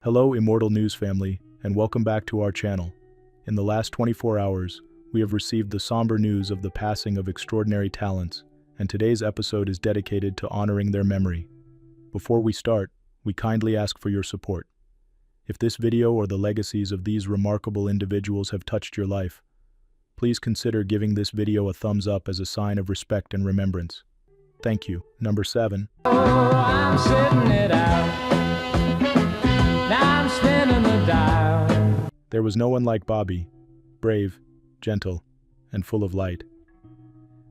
Hello, Immortal News family, and welcome back to our channel. In the last 24 hours, we have received the somber news of the passing of extraordinary talents, and today's episode is dedicated to honoring their memory. Before we start, we kindly ask for your support. If this video or the legacies of these remarkable individuals have touched your life, please consider giving this video a thumbs up as a sign of respect and remembrance. Thank you. Number 7. I'm sitting it out. Now I'm spinning the dial. There was no one like Bobby, brave, gentle, and full of light.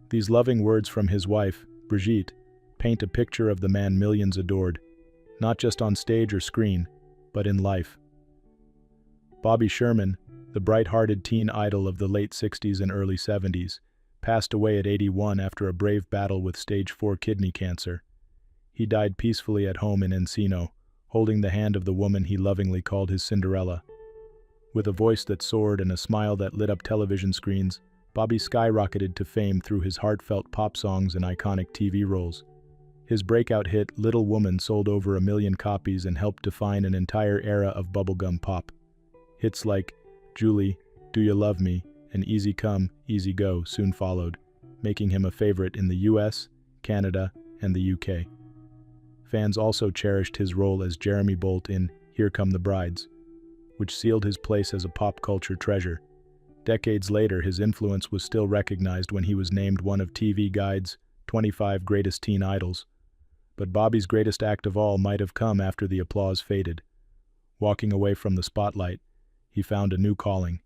These loving words from his wife, Brigitte, paint a picture of the man millions adored, not just on stage or screen, but in life. Bobby Sherman, the bright-hearted teen idol of the late 60s and early 70s, passed away at 81 after a brave battle with stage 4 kidney cancer. He died peacefully at home in Encino, holding the hand of the woman he lovingly called his Cinderella. With a voice that soared and a smile that lit up television screens, Bobby skyrocketed to fame through his heartfelt pop songs and iconic TV roles. His breakout hit, Little Woman, sold over 1 million copies and helped define an entire era of bubblegum pop. Hits like Julie, Do You Love Me, and Easy Come, Easy Go soon followed, making him a favorite in the US, Canada, and the UK. Fans also cherished his role as Jeremy Bolt in Here Come the Brides, which sealed his place as a pop culture treasure. Decades later, his influence was still recognized when he was named one of TV Guide's 25 Greatest Teen Idols. But Bobby's greatest act of all might have come after the applause faded. Walking away from the spotlight, he found a new calling.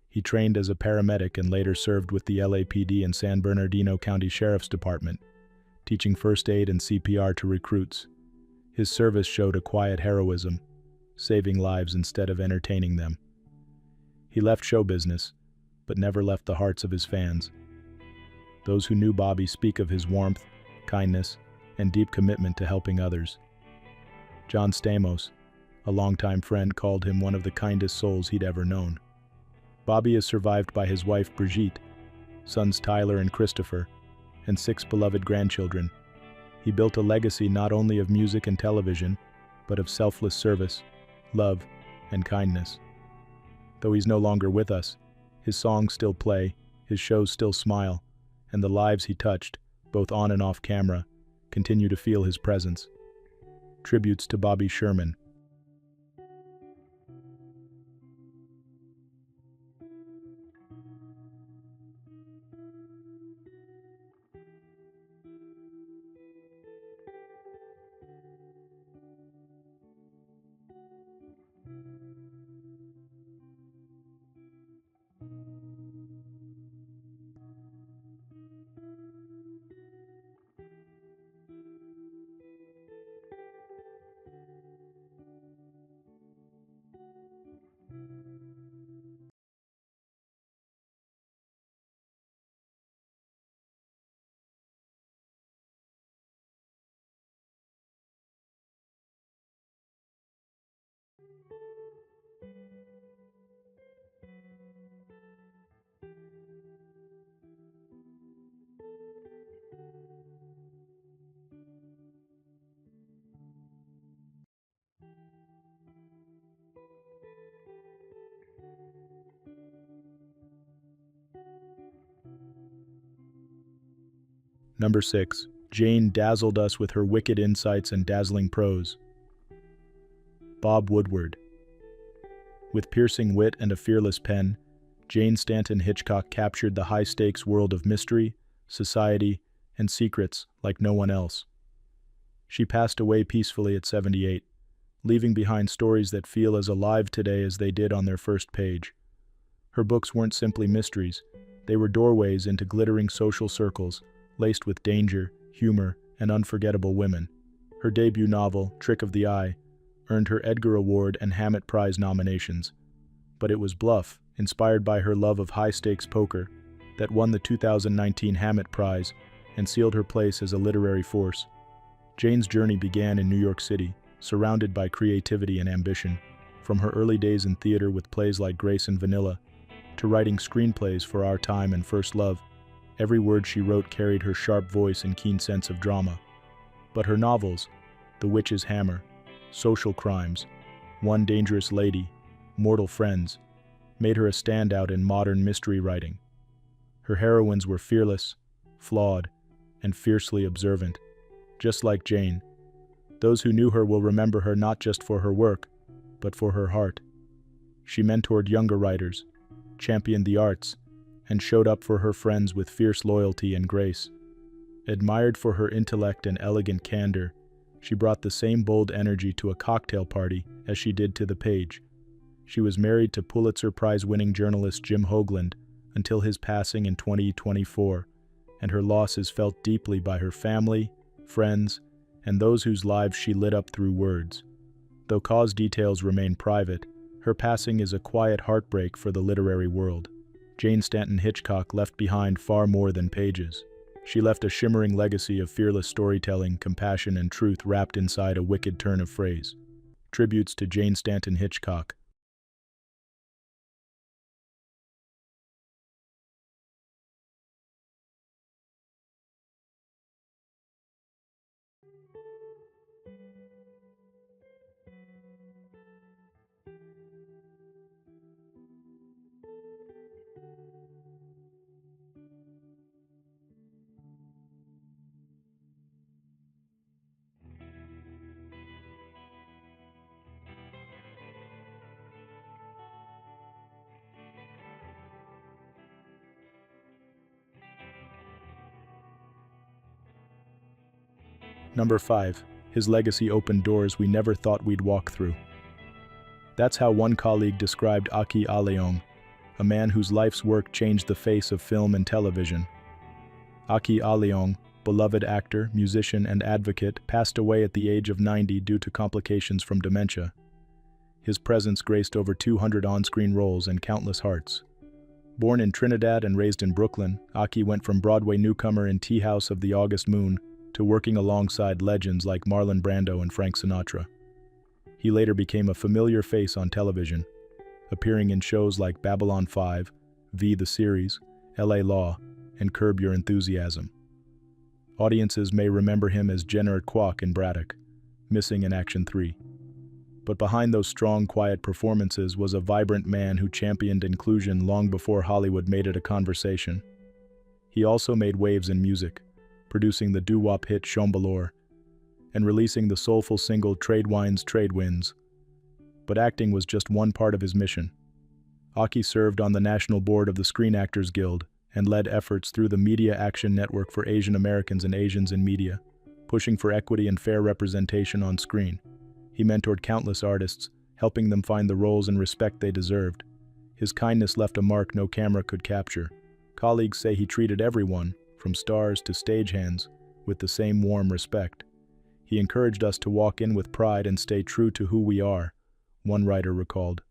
He trained as a paramedic and later served with the LAPD and San Bernardino County Sheriff's Department, teaching first aid and CPR to recruits. His service showed a quiet heroism, saving lives instead of entertaining them. He left show business, but never left the hearts of his fans. Those who knew Bobby speak of his warmth, kindness, and deep commitment to helping others. John Stamos, a longtime friend, called him one of the kindest souls he'd ever known. Bobby is survived by his wife Brigitte, sons Tyler and Christopher, and 6 beloved grandchildren. He built a legacy not only of music and television, but of selfless service, love, and kindness. Though he's no longer with us, his songs still play, his shows still smile, and the lives he touched, both on and off camera, continue to feel his presence. Tributes to Bobby Sherman. Number 6. Jane dazzled us with her wicked insights and dazzling prose. Bob Woodward. With piercing wit and a fearless pen, Jane Stanton Hitchcock captured the high-stakes world of mystery, society, and secrets like no one else. She passed away peacefully at 78, leaving behind stories that feel as alive today as they did on their first page. Her books weren't simply mysteries, they were doorways into glittering social circles, laced with danger, humor, and unforgettable women. Her debut novel, Trick of the Eye, earned her Edgar Award and Hammett Prize nominations. But it was Bluff, inspired by her love of high-stakes poker, that won the 2019 Hammett Prize and sealed her place as a literary force. Jane's journey began in New York City, surrounded by creativity and ambition, from her early days in theater with plays like Grace and Vanilla, to writing screenplays for Our Time and First Love. Every word she wrote carried her sharp voice and keen sense of drama. But her novels, The Witch's Hammer, Social Crimes, One Dangerous Lady, Mortal Friends, made her a standout in modern mystery writing. Her heroines were fearless, flawed, and fiercely observant, just like Jane. Those who knew her will remember her not just for her work, but for her heart. She mentored younger writers, championed the arts, and showed up for her friends with fierce loyalty and grace. Admired for her intellect and elegant candor, she brought the same bold energy to a cocktail party as she did to the page. She was married to Pulitzer Prize-winning journalist Jim Hoagland until his passing in 2024, and her loss is felt deeply by her family, friends, and those whose lives she lit up through words. Though cause details remain private, her passing is a quiet heartbreak for the literary world. Jane Stanton Hitchcock left behind far more than pages. She left a shimmering legacy of fearless storytelling, compassion, and truth wrapped inside a wicked turn of phrase. Tributes to Jane Stanton Hitchcock. Number 5. His legacy opened doors we never thought we'd walk through. That's how one colleague described Aki Aleong, a man whose life's work changed the face of film and television. Aki Aleong, beloved actor, musician, and advocate, passed away at the age of 90 due to complications from dementia. His presence graced over 200 on-screen roles and countless hearts. Born in Trinidad and raised in Brooklyn, Aki went from Broadway newcomer in Tea House of the August Moon to working alongside legends like Marlon Brando and Frank Sinatra. He later became a familiar face on television, appearing in shows like Babylon 5, V the Series, LA Law, and Curb Your Enthusiasm. Audiences may remember him as Jenner Kwok in Braddock, Missing in Action 3. But behind those strong, quiet performances was a vibrant man who championed inclusion long before Hollywood made it a conversation. He also made waves in music, producing the doo-wop hit Shombalor, and releasing the soulful single Trade Wines, Trade Winds. But acting was just one part of his mission. Aki served on the national board of the Screen Actors Guild and led efforts through the Media Action Network for Asian Americans and Asians in media, pushing for equity and fair representation on screen. He mentored countless artists, helping them find the roles and respect they deserved. His kindness left a mark no camera could capture. Colleagues say he treated everyone, from stars to stagehands, with the same warm respect. He encouraged us to walk in with pride and stay true to who we are, one writer recalled.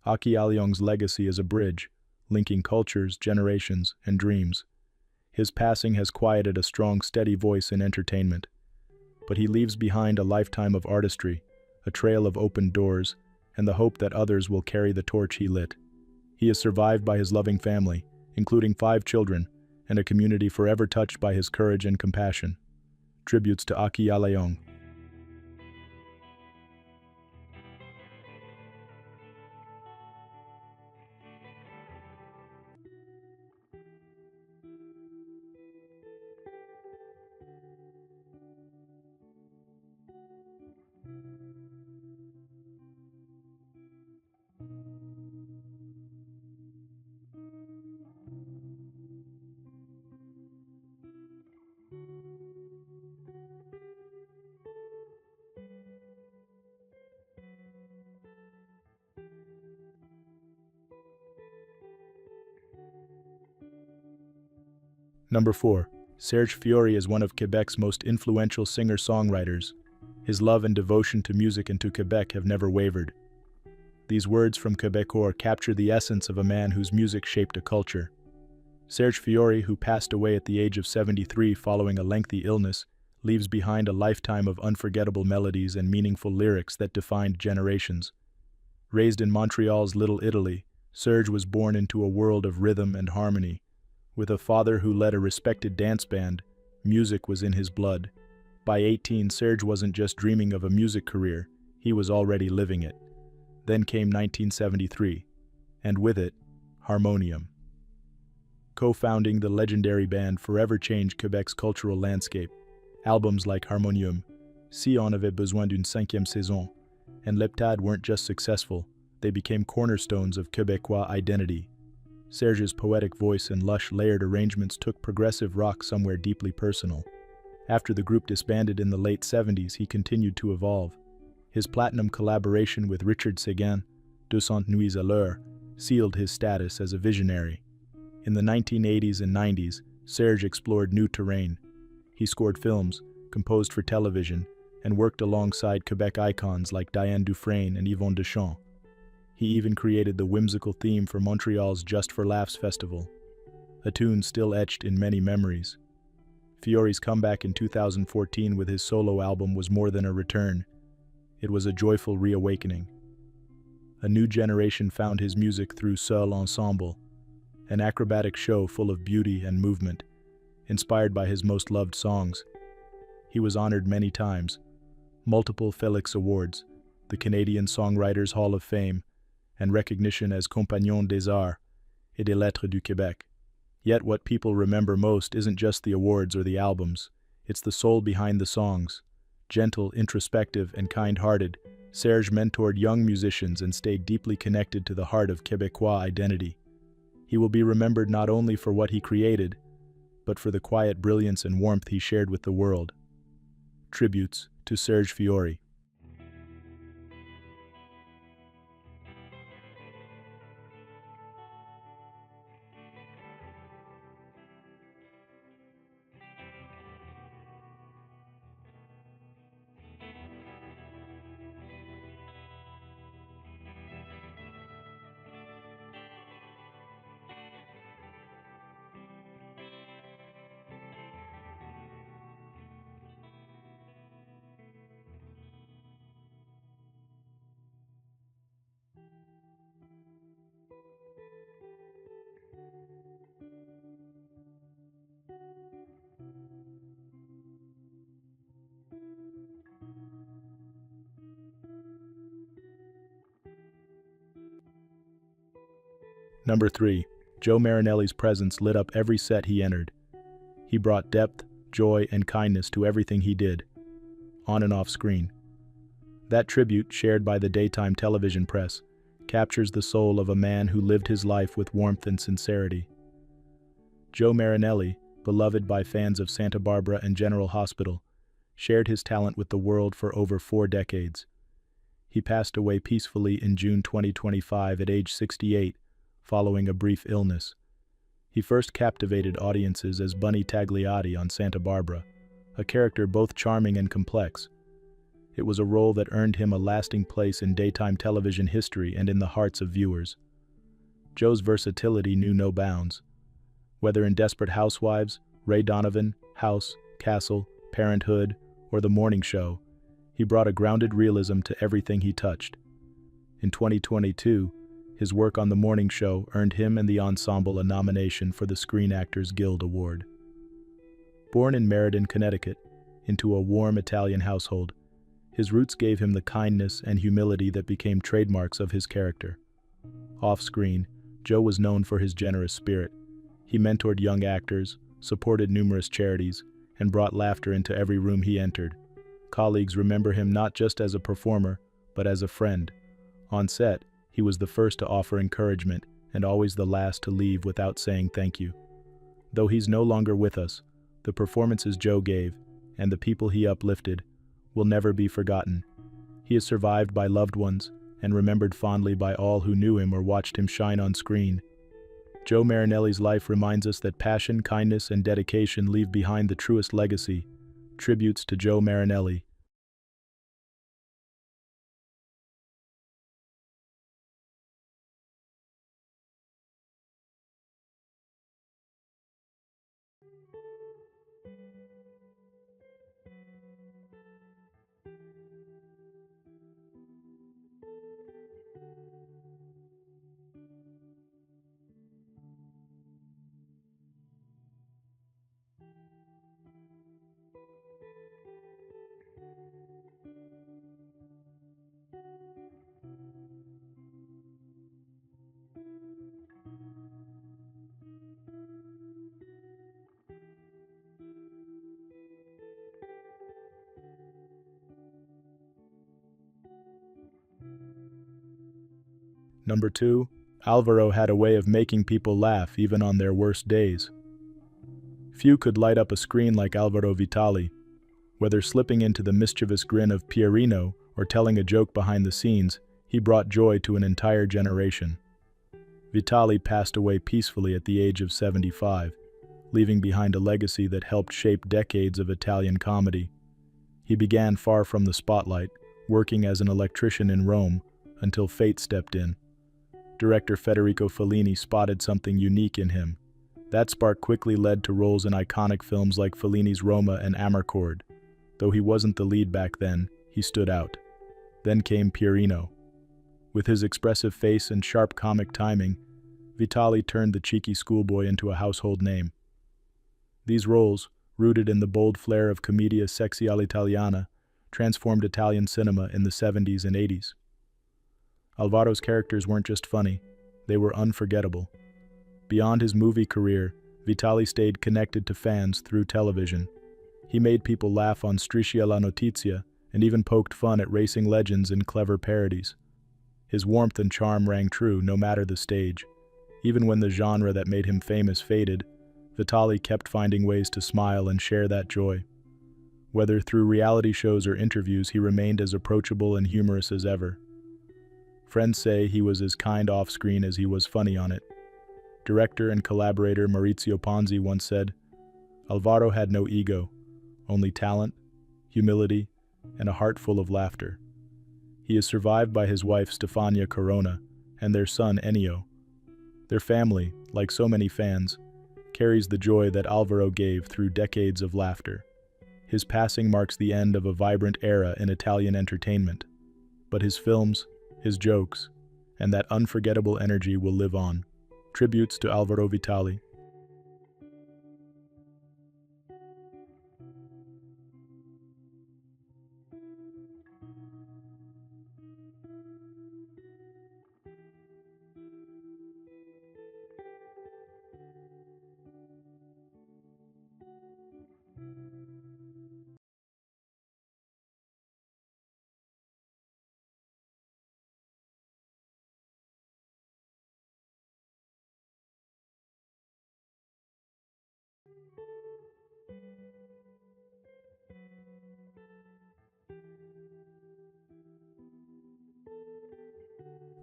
Aki Aleong's legacy is a bridge, linking cultures, generations, and dreams. His passing has quieted a strong, steady voice in entertainment. But he leaves behind a lifetime of artistry, a trail of opened doors, and the hope that others will carry the torch he lit. He is survived by his loving family, including 5 children, and a community forever touched by his courage and compassion. Tributes to Aki Aleong. Number 4. Serge Fiori is one of Quebec's most influential singer-songwriters. His love and devotion to music and to Quebec have never wavered. These words from Québécois capture the essence of a man whose music shaped a culture. Serge Fiori, who passed away at the age of 73 following a lengthy illness, leaves behind a lifetime of unforgettable melodies and meaningful lyrics that defined generations. Raised in Montreal's Little Italy, Serge was born into a world of rhythm and harmony. With a father who led a respected dance band, music was in his blood. By 18, Serge wasn't just dreaming of a music career, he was already living it. Then came 1973, and with it, Harmonium. Co-founding the legendary band forever changed Quebec's cultural landscape. Albums like Harmonium, Si on avait besoin d'une cinquième saison, and Leptade weren't just successful, they became cornerstones of Quebecois identity. Serge's poetic voice and lush, layered arrangements took progressive rock somewhere deeply personal. After the group disbanded in the late 70s, he continued to evolve. His platinum collaboration with Richard Séguin, 200 Nuits à l'heure, sealed his status as a visionary. In the 1980s and 90s, Serge explored new terrain. He scored films, composed for television, and worked alongside Quebec icons like Diane Dufresne and Yvon Deschamps. He even created the whimsical theme for Montreal's Just for Laughs festival, a tune still etched in many memories. Fiori's comeback in 2014 with his solo album was more than a return. It was a joyful reawakening. A new generation found his music through Seul Ensemble, an acrobatic show full of beauty and movement, inspired by his most loved songs. He was honored many times, multiple Félix Awards, the Canadian Songwriters Hall of Fame, and recognition as Compagnon des Arts et des Lettres du Québec. Yet what people remember most isn't just the awards or the albums, it's the soul behind the songs. Gentle, introspective, and kind-hearted, Serge mentored young musicians and stayed deeply connected to the heart of Quebecois identity. He will be remembered not only for what he created, but for the quiet brilliance and warmth he shared with the world. Tributes to Serge Fiori. Number 3. Joe Marinelli's presence lit up every set he entered. He brought depth, joy, and kindness to everything he did, on and off screen. That tribute, shared by the daytime television press, captures the soul of a man who lived his life with warmth and sincerity. Joe Marinelli, beloved by fans of Santa Barbara and General Hospital, shared his talent with the world for over 4 decades. He passed away peacefully in June 2025 at age 68, following a brief illness. He first captivated audiences as Bunny Tagliati on Santa Barbara, a character both charming and complex. It was a role that earned him a lasting place in daytime television history and in the hearts of viewers. Joe's versatility knew no bounds. Whether in Desperate Housewives, Ray Donovan, House, Castle, Parenthood, or The Morning Show, he brought a grounded realism to everything he touched. In 2022, his work on The Morning Show earned him and the ensemble a nomination for the Screen Actors Guild Award. Born in Meriden, Connecticut, into a warm Italian household, his roots gave him the kindness and humility that became trademarks of his character. Off-screen, Joe was known for his generous spirit. He mentored young actors, supported numerous charities, and brought laughter into every room he entered. Colleagues remember him not just as a performer, but as a friend. On set, he was the first to offer encouragement and always the last to leave without saying thank you. Though he's no longer with us, the performances Joe gave, and the people he uplifted, will never be forgotten. He is survived by loved ones and remembered fondly by all who knew him or watched him shine on screen. Joe Marinelli's life reminds us that passion, kindness, and dedication leave behind the truest legacy. Tributes to Joe Marinelli. Number 2, Alvaro had a way of making people laugh even on their worst days. Few could light up a screen like Alvaro Vitali. Whether slipping into the mischievous grin of Pierino or telling a joke behind the scenes, he brought joy to an entire generation. Vitali passed away peacefully at the age of 75, leaving behind a legacy that helped shape decades of Italian comedy. He began far from the spotlight, working as an electrician in Rome, until fate stepped in. Director Federico Fellini spotted something unique in him. That spark quickly led to roles in iconic films like Fellini's Roma and Amarcord. Though he wasn't the lead back then, he stood out. Then came Pierino. With his expressive face and sharp comic timing, Vitali turned the cheeky schoolboy into a household name. These roles, rooted in the bold flair of commedia sexy all'italiana, transformed Italian cinema in the 70s and 80s. Alvaro's characters weren't just funny, they were unforgettable. Beyond his movie career, Vitali stayed connected to fans through television. He made people laugh on Striscia la Notizia and even poked fun at racing legends in clever parodies. His warmth and charm rang true no matter the stage. Even when the genre that made him famous faded, Vitali kept finding ways to smile and share that joy. Whether through reality shows or interviews, he remained as approachable and humorous as ever. Friends say he was as kind off-screen as he was funny on it. Director and collaborator Maurizio Ponzi once said, "Alvaro had no ego, only talent, humility, and a heart full of laughter." He is survived by his wife Stefania Corona and their son Ennio. Their family, like so many fans, carries the joy that Alvaro gave through decades of laughter. His passing marks the end of a vibrant era in Italian entertainment. But his films, his jokes, and that unforgettable energy will live on. Tributes to Alvaro Vitali.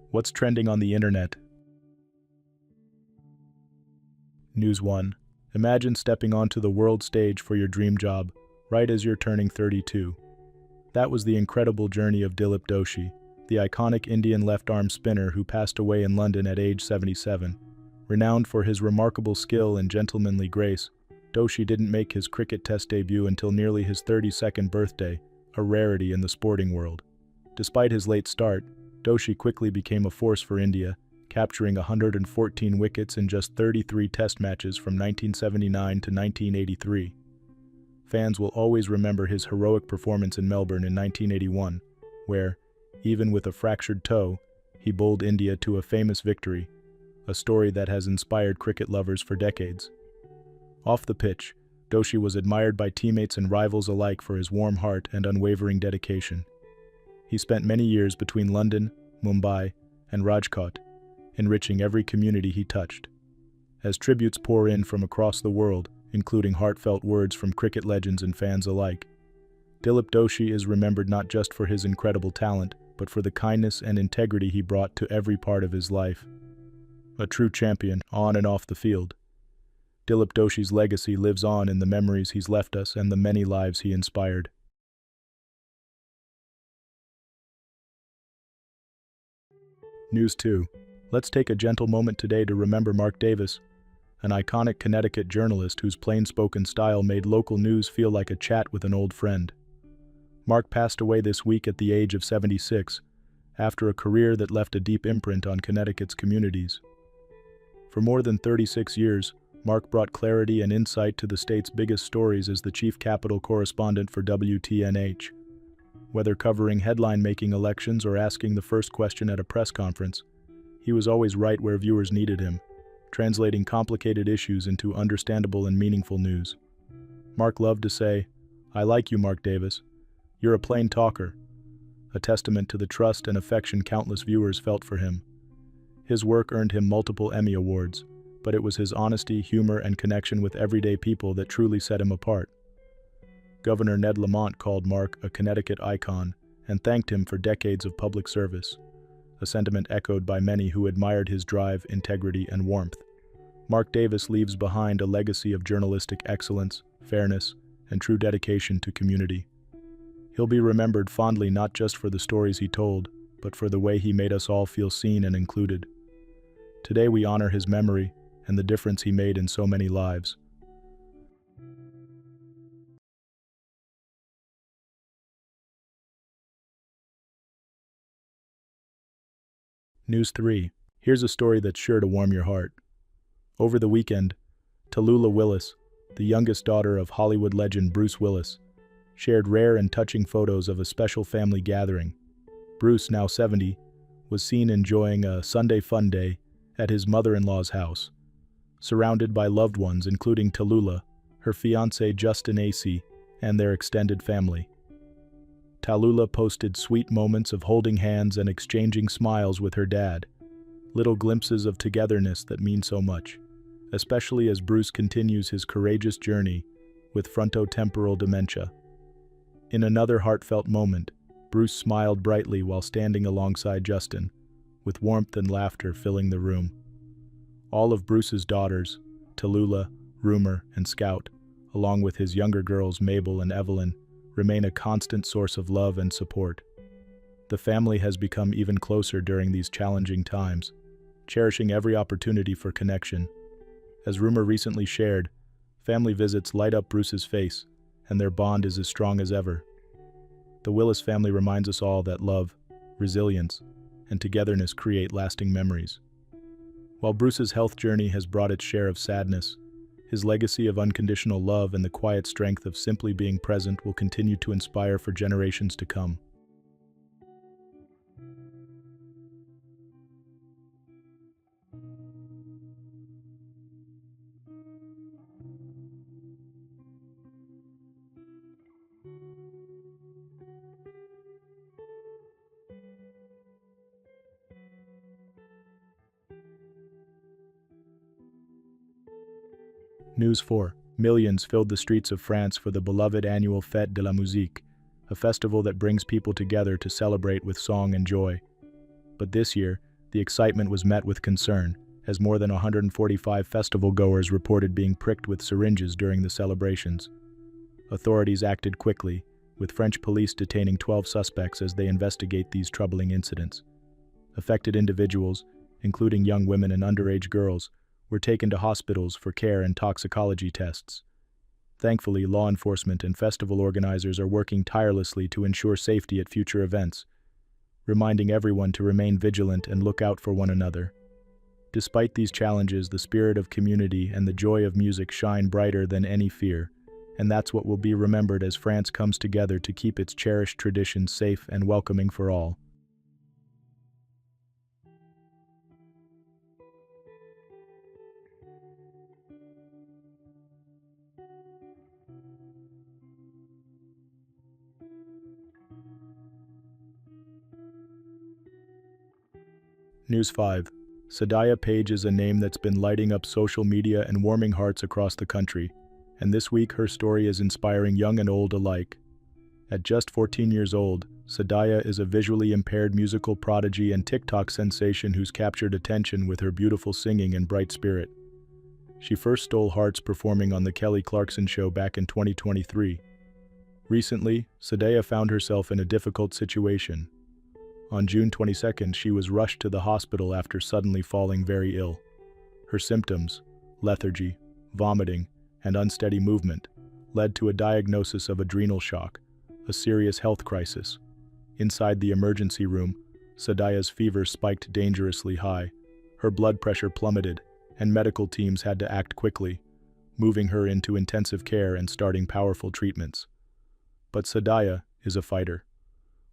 What's trending on the internet? News 1. Imagine stepping onto the world stage for your dream job, right as you're turning 32. That was the incredible journey of Dilip Doshi, the iconic Indian left-arm spinner who passed away in London at age 77. Renowned for his remarkable skill and gentlemanly grace, Doshi didn't make his cricket test debut until nearly his 32nd birthday, a rarity in the sporting world. Despite his late start, Doshi quickly became a force for India, capturing 114 wickets in just 33 test matches from 1979 to 1983. Fans will always remember his heroic performance in Melbourne in 1981, where, even with a fractured toe, he bowled India to a famous victory, a story that has inspired cricket lovers for decades. Off the pitch, Doshi was admired by teammates and rivals alike for his warm heart and unwavering dedication. He spent many years between London, Mumbai, and Rajkot, enriching every community he touched. As tributes pour in from across the world, including heartfelt words from cricket legends and fans alike, Dilip Doshi is remembered not just for his incredible talent, but for the kindness and integrity he brought to every part of his life. A true champion, on and off the field. Dilip Doshi's legacy lives on in the memories he's left us and the many lives he inspired. News 2. Let's take a gentle moment today to remember Mark Davis, an iconic Connecticut journalist whose plain-spoken style made local news feel like a chat with an old friend. Mark passed away this week at the age of 76, after a career that left a deep imprint on Connecticut's communities. For more than 36 years, Mark brought clarity and insight to the state's biggest stories as the chief capital correspondent for WTNH. Whether covering headline-making elections or asking the first question at a press conference, he was always right where viewers needed him, translating complicated issues into understandable and meaningful news. Mark loved to say, "I like you, Mark Davis. You're a plain talker," a testament to the trust and affection countless viewers felt for him. His work earned him multiple Emmy Awards, but it was his honesty, humor, and connection with everyday people that truly set him apart. Governor Ned Lamont called Mark a Connecticut icon and thanked him for decades of public service, a sentiment echoed by many who admired his drive, integrity, and warmth. Mark Davis leaves behind a legacy of journalistic excellence, fairness, and true dedication to community. He'll be remembered fondly not just for the stories he told, but for the way he made us all feel seen and included. Today we honor his memory and the difference he made in so many lives. News 3. Here's a story that's sure to warm your heart. Over the weekend, Tallulah Willis, the youngest daughter of Hollywood legend Bruce Willis, shared rare and touching photos of a special family gathering. Bruce, now 70, was seen enjoying a Sunday fun day at his mother-in-law's house, surrounded by loved ones including Tallulah, her fiancé Justin A.C., and their extended family. Tallulah posted sweet moments of holding hands and exchanging smiles with her dad, little glimpses of togetherness that mean so much, especially as Bruce continues his courageous journey with frontotemporal dementia. In another heartfelt moment, Bruce smiled brightly while standing alongside Justin, with warmth and laughter filling the room. All of Bruce's daughters, Tallulah, Rumor, and Scout, along with his younger girls Mabel and Evelyn, remain a constant source of love and support. The family has become even closer during these challenging times, cherishing every opportunity for connection. As Rumor recently shared, family visits light up Bruce's face, and their bond is as strong as ever. The Willis family reminds us all that love, resilience, and togetherness create lasting memories. While Bruce's health journey has brought its share of sadness, his legacy of unconditional love and the quiet strength of simply being present will continue to inspire for generations to come. News 4. Millions filled the streets of France for the beloved annual Fête de la Musique, a festival that brings people together to celebrate with song and joy. But this year, the excitement was met with concern, as more than 145 festival goers reported being pricked with syringes during the celebrations. Authorities acted quickly, with French police detaining 12 suspects as they investigate these troubling incidents. Affected individuals, including young women and underage girls, were taken to hospitals for care and toxicology tests. Thankfully, law enforcement and festival organizers are working tirelessly to ensure safety at future events, reminding everyone to remain vigilant and look out for one another. Despite these challenges, the spirit of community and the joy of music shine brighter than any fear, and that's what will be remembered as France comes together to keep its cherished traditions safe and welcoming for all. News 5. Sadaya Page is a name that's been lighting up social media and warming hearts across the country, and this week her story is inspiring young and old alike. At just 14 years old, Sadaya is a visually impaired musical prodigy and TikTok sensation who's captured attention with her beautiful singing and bright spirit. She first stole hearts performing on The Kelly Clarkson Show back in 2023. Recently, Sadaya found herself in a difficult situation. On June 22nd, she was rushed to the hospital after suddenly falling very ill. Her symptoms, lethargy, vomiting, and unsteady movement, led to a diagnosis of adrenal shock, a serious health crisis. Inside the emergency room, Sadaya's fever spiked dangerously high, her blood pressure plummeted, and medical teams had to act quickly, moving her into intensive care and starting powerful treatments. But Sadaya is a fighter.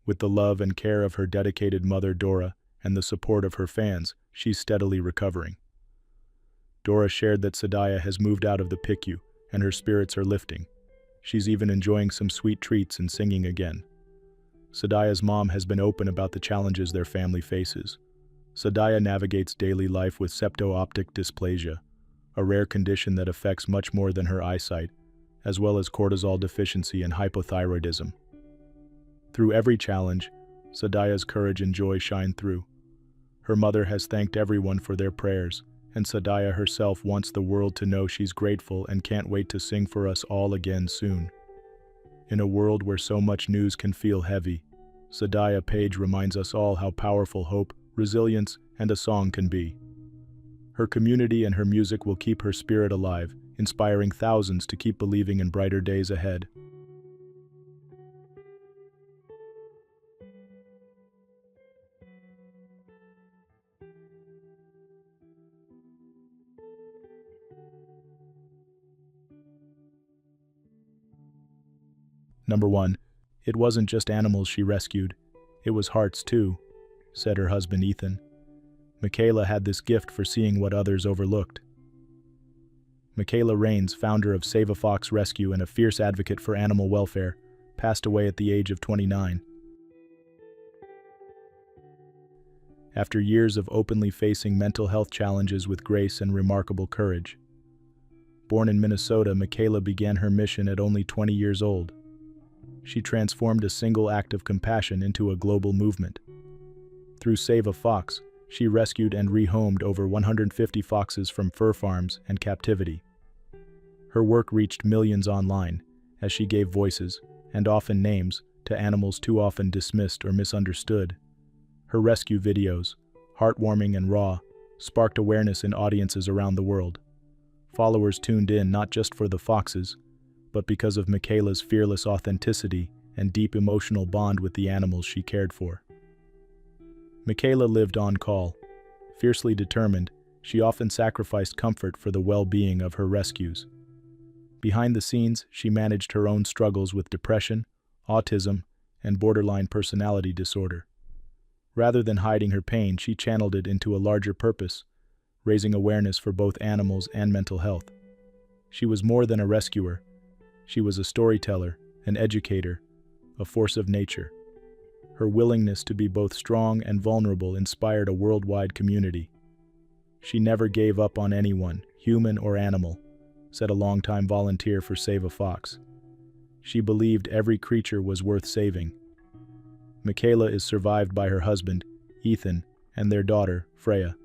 With the love and care of her dedicated mother Dora and the support of her fans, she's steadily recovering. Dora shared that Sadaya has moved out of the PICU and her spirits are lifting. She's even enjoying some sweet treats and singing again. Sadaya's mom has been open about the challenges their family faces. Sadaya navigates daily life with septo-optic dysplasia, a rare condition that affects much more than her eyesight, as well as cortisol deficiency and hypothyroidism. Through every challenge, Sadaya's courage and joy shine through. Her mother has thanked everyone for their prayers, and Sadaya herself wants the world to know she's grateful and can't wait to sing for us all again soon. In a world where so much news can feel heavy, Sadaya Page reminds us all how powerful hope, resilience, and a song can be. Her community and her music will keep her spirit alive, inspiring thousands to keep believing in brighter days ahead. Number 1. It wasn't just animals she rescued, it was hearts too, said her husband Ethan. Michaela had this gift for seeing what others overlooked. Michaela Rains, founder of Save a Fox Rescue and a fierce advocate for animal welfare, passed away at the age of 29. After years of openly facing mental health challenges with grace and remarkable courage. Born in Minnesota, Michaela began her mission at only 20 years old. She transformed a single act of compassion into a global movement. Through Save a Fox, she rescued and rehomed over 150 foxes from fur farms and captivity. Her work reached millions online, as she gave voices, and often names, to animals too often dismissed or misunderstood. Her rescue videos, heartwarming and raw, sparked awareness in audiences around the world. Followers tuned in not just for the foxes, but because of Michaela's fearless authenticity and deep emotional bond with the animals she cared for. Michaela lived on call. Fiercely determined, she often sacrificed comfort for the well-being of her rescues. Behind the scenes, she managed her own struggles with depression, autism, and borderline personality disorder. Rather than hiding her pain, she channeled it into a larger purpose, raising awareness for both animals and mental health. She was more than a rescuer. She was a storyteller, an educator, a force of nature. Her willingness to be both strong and vulnerable inspired a worldwide community. She never gave up on anyone, human or animal, said a longtime volunteer for Save a Fox. She believed every creature was worth saving. Michaela is survived by her husband, Ethan, and their daughter, Freya.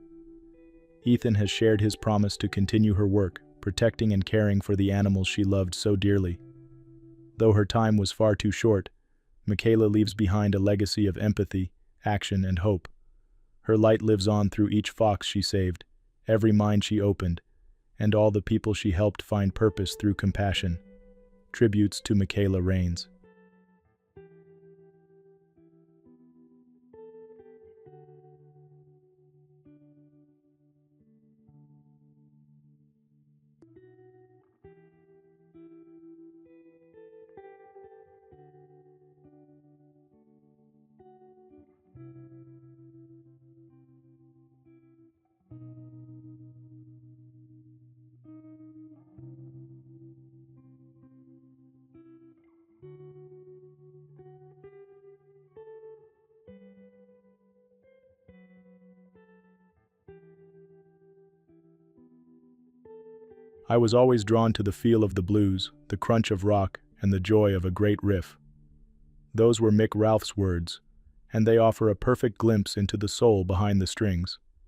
Ethan has shared his promise to continue her work, protecting and caring for the animals she loved so dearly. Though her time was far too short, Michaela leaves behind a legacy of empathy, action, and hope. Her light lives on through each fox she saved, every mind she opened, and all the people she helped find purpose through compassion. Tributes to Michaela Rains. I was always drawn to the feel of the blues, the crunch of rock, and the joy of a great riff. Those were Mick Ralph's words, and they offer a perfect glimpse into the soul behind the strings.